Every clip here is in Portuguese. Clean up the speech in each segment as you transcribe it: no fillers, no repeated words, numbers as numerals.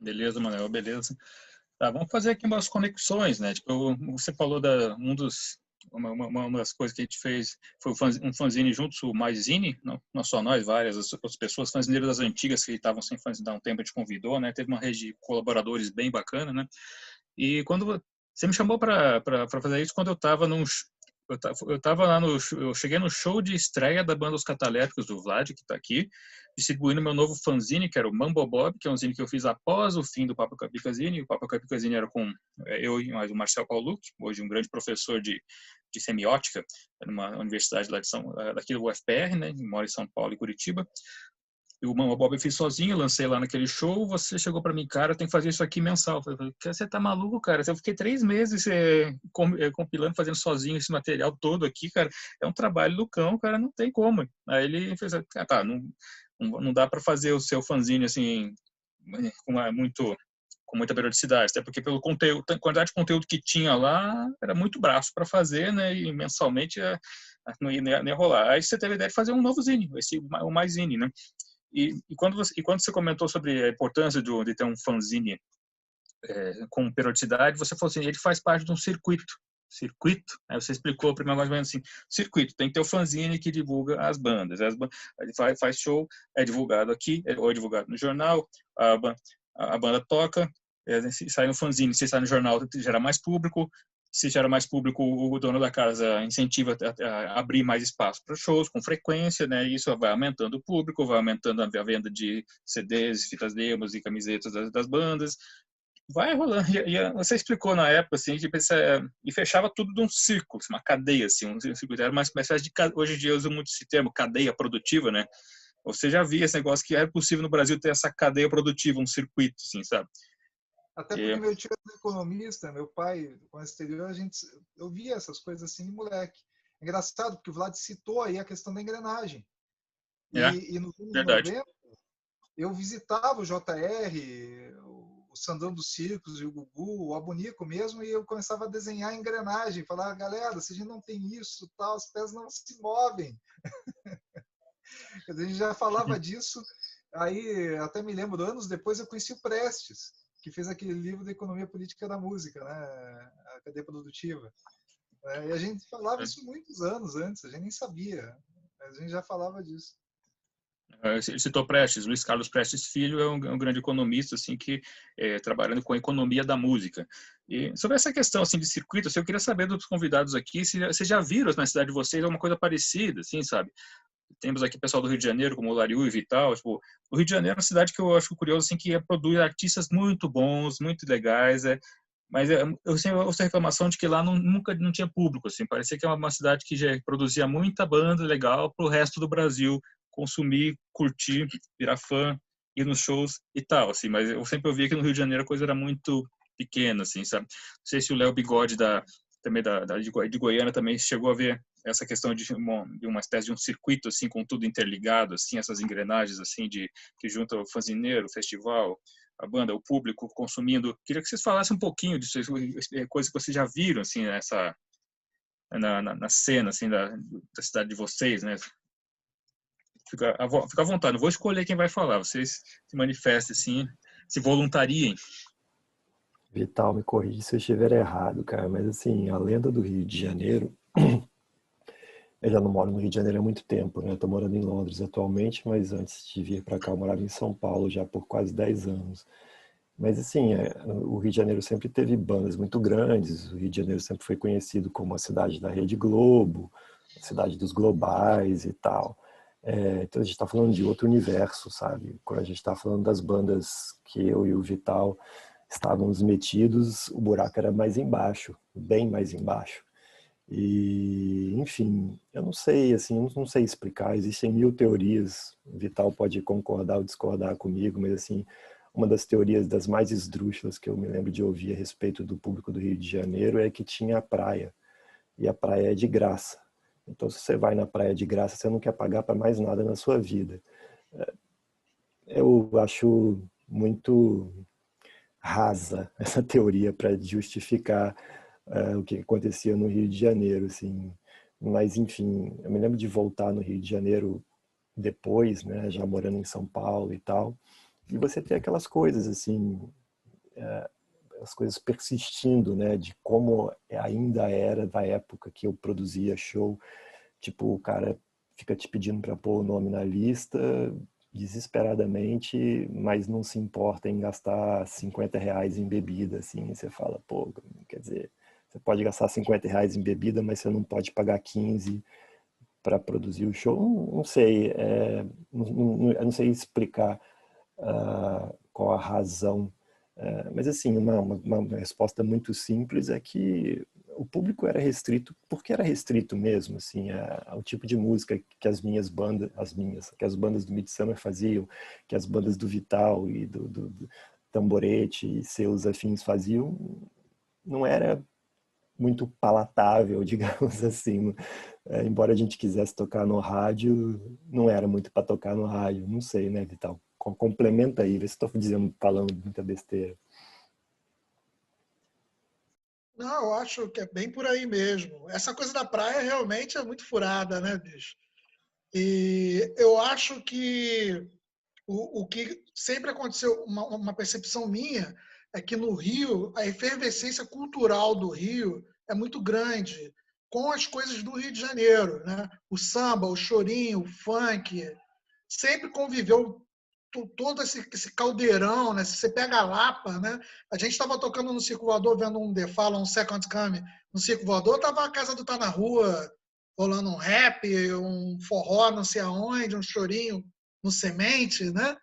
Beleza, Manuel, beleza. Tá, vamos fazer aqui umas conexões, né? Tipo, você falou uma das coisas que a gente fez foi um fanzine juntos, o Mais Zine, não só nós, várias outras pessoas, fanzineiras das antigas que estavam sem fanzine há um tempo, a gente convidou, né? Teve uma rede de colaboradores bem bacana, né? E quando você me chamou para fazer isso, quando eu tava lá eu cheguei no show de estreia da banda Os Catalépticos do Vlad, que está aqui, distribuindo meu novo fanzine, que era o Mambo Bob, que é um zine que eu fiz após o fim do Papo Capicazine. O Papo Capicazine era com eu e mais o Marcel Pauluc, hoje um grande professor de semiótica, numa universidade lá daqui do UFPR, né, mora em São Paulo e Curitiba. E o Mama Bob eu fiz sozinho, lancei lá naquele show. Você chegou para mim, cara, eu tenho que fazer isso aqui mensal. Eu falei, você tá maluco, cara? Eu fiquei 3 meses compilando, fazendo sozinho esse material todo aqui, cara. É um trabalho do cão, cara, não tem como. Aí ele fez, tá, não dá para fazer o seu fanzine assim, muito com muita periodicidade, até porque pelo conteúdo, a quantidade de conteúdo que tinha lá era muito braço para fazer, né? E mensalmente não ia rolar. Aí você teve a ideia de fazer um novo zine, o Mais Zine, né? Quando você comentou sobre a importância de ter um fanzine com periodicidade, você falou assim, ele faz parte de um circuito, aí você explicou para mim mais ou menos assim, circuito, tem que ter o fanzine que divulga as bandas, ele faz show, é divulgado aqui, ou é divulgado no jornal, a banda toca, sai no fanzine, se sai no jornal, gera mais público, se gera mais público, o dono da casa incentiva a abrir mais espaço para shows com frequência, né? E isso vai aumentando o público, vai aumentando a venda de CDs, fitas demos e camisetas das bandas. Vai rolando. Você explicou na época, assim, e fechava tudo de um círculo, uma cadeia, assim, um circuito. Era uma espécie de, hoje em dia eu uso muito esse termo, cadeia produtiva, né? Você já via esse negócio que era possível no Brasil ter essa cadeia produtiva, um circuito, assim, sabe? Até porque meu tio era economista, meu pai, com o exterior, eu via essas coisas assim de moleque. Engraçado, porque o Vlad citou aí a questão da engrenagem. E nos anos Verdade. 90, eu visitava o JR, o Sandão dos Circos e o Gugu, o Abonico mesmo, e eu começava a desenhar a engrenagem, falar, galera, se a gente não tem isso, tal, as peças não se movem. A gente já falava disso, aí até me lembro, anos depois eu conheci o Prestes, que fez aquele livro da economia política da música, né? A cadeia produtiva. E a gente falava isso muitos anos antes, a gente nem sabia, a gente já falava disso. Ele citou Prestes, Luiz Carlos Prestes Filho é um grande economista assim que trabalhando com a economia da música. E sobre essa questão assim de circuito, assim, eu queria saber dos convidados aqui se vocês já viram na cidade de vocês alguma coisa parecida, assim, sabe? Temos aqui pessoal do Rio de Janeiro, como o Lariu e Vital. Tipo, o Rio de Janeiro é uma cidade que eu acho curioso, assim, que produz artistas muito bons, muito legais, mas eu sempre ouço a reclamação de que lá nunca não tinha público, assim, parecia que é uma cidade que já produzia muita banda legal para o resto do Brasil consumir, curtir, virar fã, ir nos shows e tal, assim, mas eu sempre ouvi que no Rio de Janeiro a coisa era muito pequena, assim, sabe? Não sei se o Léo Bigode também de Goiânia também chegou a ver essa questão de uma espécie de um circuito assim com tudo interligado, assim, essas engrenagens assim que junta o fanzineiro, o festival, a banda, o público consumindo. Queria que vocês falassem um pouquinho disso, coisas que vocês já viram assim na cena assim da cidade de vocês, né? Fica à vontade, não vou escolher quem vai falar, vocês se manifestem assim, se voluntariem. Vital, me corrija se eu estiver errado, cara, mas assim, a lenda do Rio de Janeiro, eu já não moro no Rio de Janeiro há muito tempo, né? Eu tô morando em Londres atualmente, mas antes de vir para cá eu morava em São Paulo já por quase 10 anos. Mas assim, o Rio de Janeiro sempre teve bandas muito grandes, o Rio de Janeiro sempre foi conhecido como a cidade da Rede Globo, a cidade dos globais e tal. Então a gente está falando de outro universo, sabe? Quando a gente está falando das bandas que eu e o Vital estávamos metidos, o buraco era mais embaixo, bem mais embaixo. E, enfim, eu não sei, assim, eu não sei explicar, existem mil teorias, o Vital pode concordar ou discordar comigo, mas assim, uma das teorias das mais esdrúxulas que eu me lembro de ouvir a respeito do público do Rio de Janeiro é que tinha a praia, e a praia é de graça. Então, se você vai na praia de graça, você não quer pagar para mais nada na sua vida. Eu acho muito rasa essa teoria para justificar o que acontecia no Rio de Janeiro, assim. Mas, enfim, eu me lembro de voltar no Rio de Janeiro depois, né, já morando em São Paulo e tal, E você tem aquelas coisas, assim, as coisas persistindo, né? De como ainda era da época que eu produzia show. Tipo, o cara fica te pedindo para pôr o nome na lista desesperadamente, mas não se importa em gastar R$ 50 em bebida, assim. Você fala, pô, quer dizer, você pode gastar R$ 50 em bebida, mas você não pode pagar 15 para produzir o show. Não sei, eu não sei explicar qual a razão. Mas assim, uma resposta muito simples é que o público era restrito, porque era restrito mesmo, assim, ao tipo de música que que as bandas do Midsummer faziam, que as bandas do Vital e do Tamborete e seus afins faziam, não era muito palatável, digamos assim. Embora a gente quisesse tocar no rádio, não era muito para tocar no rádio. Não sei, né, Vital? Complementa aí, vê se estou falando muita besteira. Não, eu acho que é bem por aí mesmo. Essa coisa da praia realmente é muito furada, né, bicho? E eu acho que o que sempre aconteceu, uma percepção minha, é que no Rio, a efervescência cultural do Rio é muito grande, com as coisas do Rio de Janeiro, né? O samba, o chorinho, o funk, sempre conviveu todo esse caldeirão, né? Se você pega a Lapa, né? A gente estava tocando no Circo Voador, vendo um The Fala, um Second Coming no Circo Voador, tava a Casa do Tá na Rua, rolando um rap, um forró não sei aonde, um chorinho no Semente, né?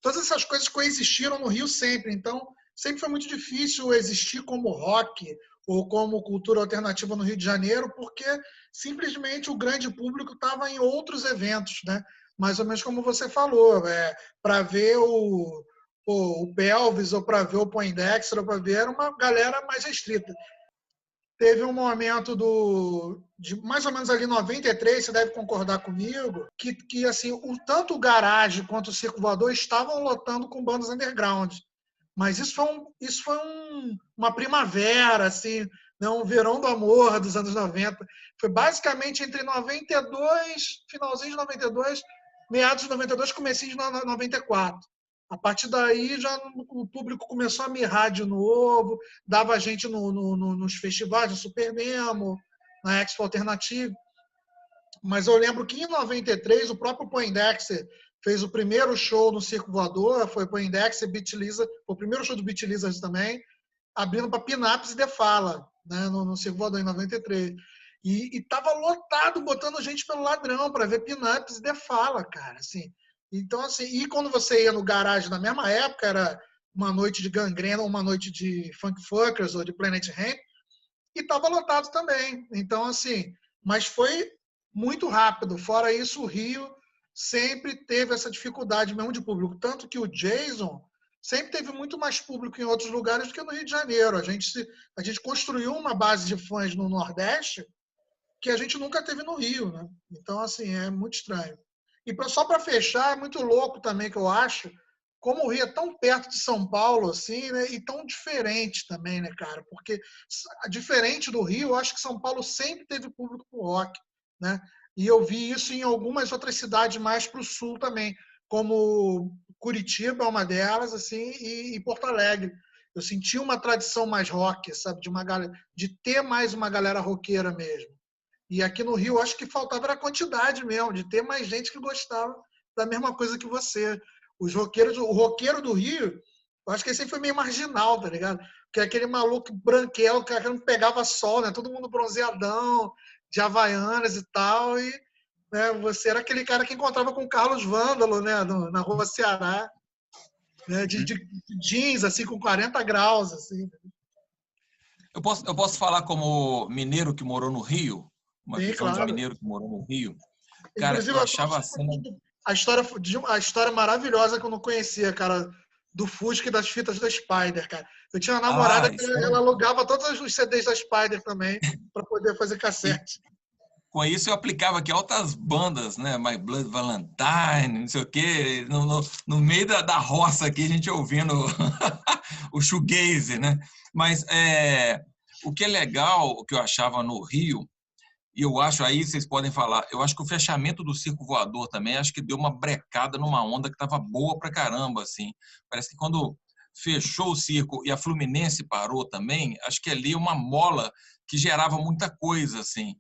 Todas essas coisas coexistiram no Rio sempre, então sempre foi muito difícil existir como rock ou como cultura alternativa no Rio de Janeiro, porque simplesmente o grande público estava em outros eventos, né? Mais ou menos como você falou, para ver o Pelvis, ou para ver o Poindexter, ou para ver, era uma galera mais restrita. Teve um momento de mais ou menos ali 93, você deve concordar comigo, que assim, tanto o Garage quanto o Circo Voador estavam lotando com bandas underground. Mas isso foi uma primavera, assim, né, um verão do amor dos anos 90. Foi basicamente entre 92, finalzinho de 92, meados de 92, comecinho de 94. A partir daí, já o público começou a mirrar de novo, dava gente nos festivais, no Super Nemo, na Expo Alternativa. Mas eu lembro que em 93, o próprio Poindexter fez o primeiro show no Circo Voador, foi Poindexter, Beat Lizard, o primeiro show do Beat Lizard também, abrindo para Pinaps e The Fala, né, no Circo Voador, em 93. E tava lotado, botando gente pelo ladrão para ver Pinaps e The Fala, cara, assim. Então, assim, e quando você ia no Garage na mesma época, era uma noite de Gangrena, ou uma noite de Funk Fuckers ou de Planet Hemp, e estava lotado também. Então, assim, mas foi muito rápido. Fora isso, o Rio sempre teve essa dificuldade mesmo de público. Tanto que o Jason sempre teve muito mais público em outros lugares do que no Rio de Janeiro. A gente construiu uma base de fãs no Nordeste que a gente nunca teve no Rio, né? Então, assim, é muito estranho. E só para fechar, é muito louco também que eu acho, como o Rio é tão perto de São Paulo, assim, né? E tão diferente também, né, cara? Porque, diferente do Rio, eu acho que São Paulo sempre teve público pro rock, né? E eu vi isso em algumas outras cidades mais para o sul também, como Curitiba é uma delas, assim, e Porto Alegre. Eu senti uma tradição mais rock, sabe? De ter mais uma galera roqueira mesmo. E aqui no Rio, acho que faltava a quantidade mesmo, de ter mais gente que gostava da mesma coisa que você. O roqueiro do Rio, eu acho que ele sempre foi meio marginal, tá ligado? Porque aquele maluco branquelo, o cara que não pegava sol, né? Todo mundo bronzeadão, de Havaianas e tal. E né, você era aquele cara que encontrava com o Carlos Vândalo, né? Na Rua Ceará. Né, de jeans, assim, com 40 graus, assim. Eu posso falar como mineiro que morou no Rio? Uma Sim, visão claro. de mineiro que morou no Rio. Cara, Inclusive, eu achava a história maravilhosa que eu não conhecia, cara, do Fusca e das fitas da Spider, cara. Eu tinha uma namorada que ela alugava todos os CDs da Spider também para poder fazer cassete. Com isso eu aplicava aqui altas bandas, né? My Blood Valentine, não sei o quê, no meio da roça aqui, a gente ouvindo o shoegaze, né? Mas o que é legal, o que eu achava no Rio, E eu acho, aí vocês podem falar, eu acho que o fechamento do Circo Voador também, acho que deu uma brecada numa onda que estava boa pra caramba, assim. Parece que quando fechou o circo e a Fluminense parou também, acho que ali uma mola que gerava muita coisa, assim.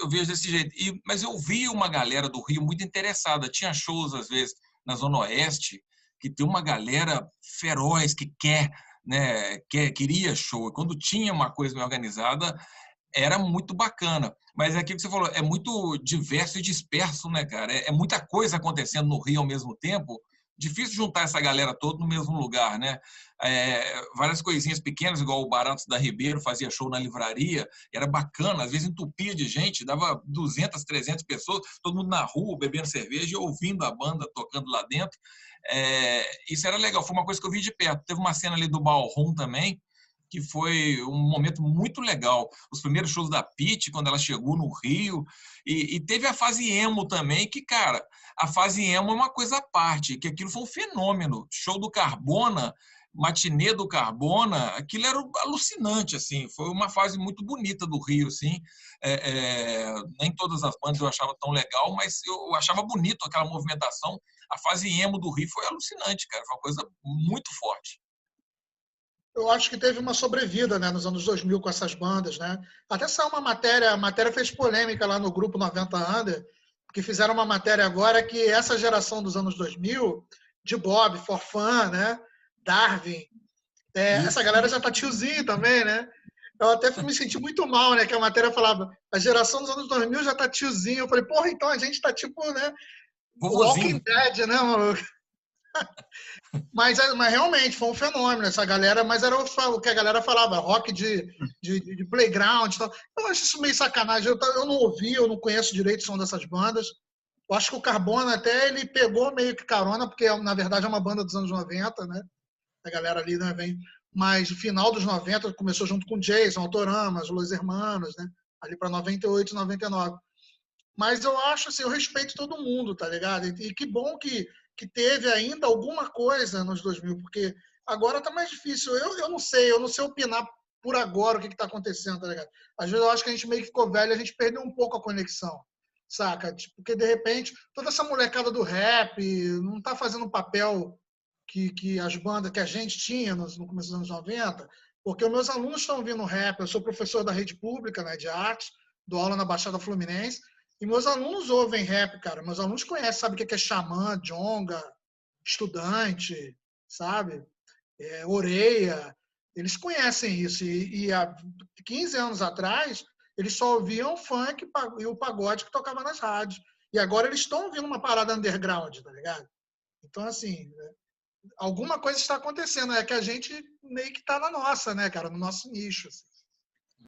Eu vejo desse jeito. Mas eu vi uma galera do Rio muito interessada. Tinha shows, às vezes, na Zona Oeste, que tem uma galera feroz que quer, né, queria show. E quando tinha uma coisa bem organizada, era muito bacana. Mas é aquilo que você falou, é muito diverso e disperso, né, cara? É muita coisa acontecendo no Rio ao mesmo tempo. Difícil juntar essa galera toda no mesmo lugar, né? Várias coisinhas pequenas, igual o Baratos da Ribeiro fazia show na livraria, era bacana, às vezes entupia de gente, dava 200, 300 pessoas, todo mundo na rua, bebendo cerveja e ouvindo a banda tocando lá dentro. Isso era legal, foi uma coisa que eu vi de perto. Teve uma cena ali do Ballroom também, que foi um momento muito legal. Os primeiros shows da Pitty, quando ela chegou no Rio, e teve a fase emo também, que, cara, a fase emo é uma coisa à parte, que aquilo foi um fenômeno. Show do Carbona, matinê do Carbona, aquilo era alucinante, assim, foi uma fase muito bonita do Rio, assim. Nem todas as bandas eu achava tão legal, mas eu achava bonito aquela movimentação. A fase emo do Rio foi alucinante, cara, foi uma coisa muito forte. Eu acho que teve uma sobrevida, né, nos anos 2000 com essas bandas, né? Até saiu uma matéria, a matéria fez polêmica lá no grupo 90 Under, que fizeram uma matéria agora que essa geração dos anos 2000, de Bob, Forfã, né, Darwin, essa galera já tá tiozinho também, né? Eu até me senti muito mal, né, que a matéria falava, a geração dos anos 2000 já tá tiozinho. Eu falei, porra, então a gente tá tipo, né, Walking Dead, né, maluco? Mas realmente foi um fenômeno essa galera, mas era o que a galera falava, rock de playground e tal. Eu acho isso meio sacanagem. Eu não ouvi, eu não conheço direito o som dessas bandas. Eu acho que o Carbona até ele pegou meio que carona, porque na verdade é uma banda dos anos 90, né? A galera ali, né, vem. Mas no final dos 90 começou junto com Jason, Autoramas, Los Hermanos, né? Ali para 98, 99. Mas eu acho assim, eu respeito todo mundo, tá ligado? E que bom que teve ainda alguma coisa nos 2000, porque agora tá mais difícil. Eu não sei opinar por agora o que tá acontecendo, tá ligado? Às vezes eu acho que a gente meio que ficou velho, a gente perdeu um pouco a conexão, saca? Porque de repente toda essa molecada do rap não tá fazendo o papel que as bandas que a gente tinha no começo dos anos 90, porque os meus alunos estão ouvindo rap. Eu sou professor da rede pública, né, de arte, dou aula na Baixada Fluminense, e meus alunos ouvem rap, cara. Meus alunos conhecem, sabem o que é xamã, jonga, estudante, sabe? Oreia. Eles conhecem isso. E há 15 anos atrás, eles só ouviam funk e o pagode que tocava nas rádios. E agora eles estão ouvindo uma parada underground, tá ligado? Então, assim, alguma coisa está acontecendo. É que a gente meio que está na nossa, né, cara? No nosso nicho. Assim.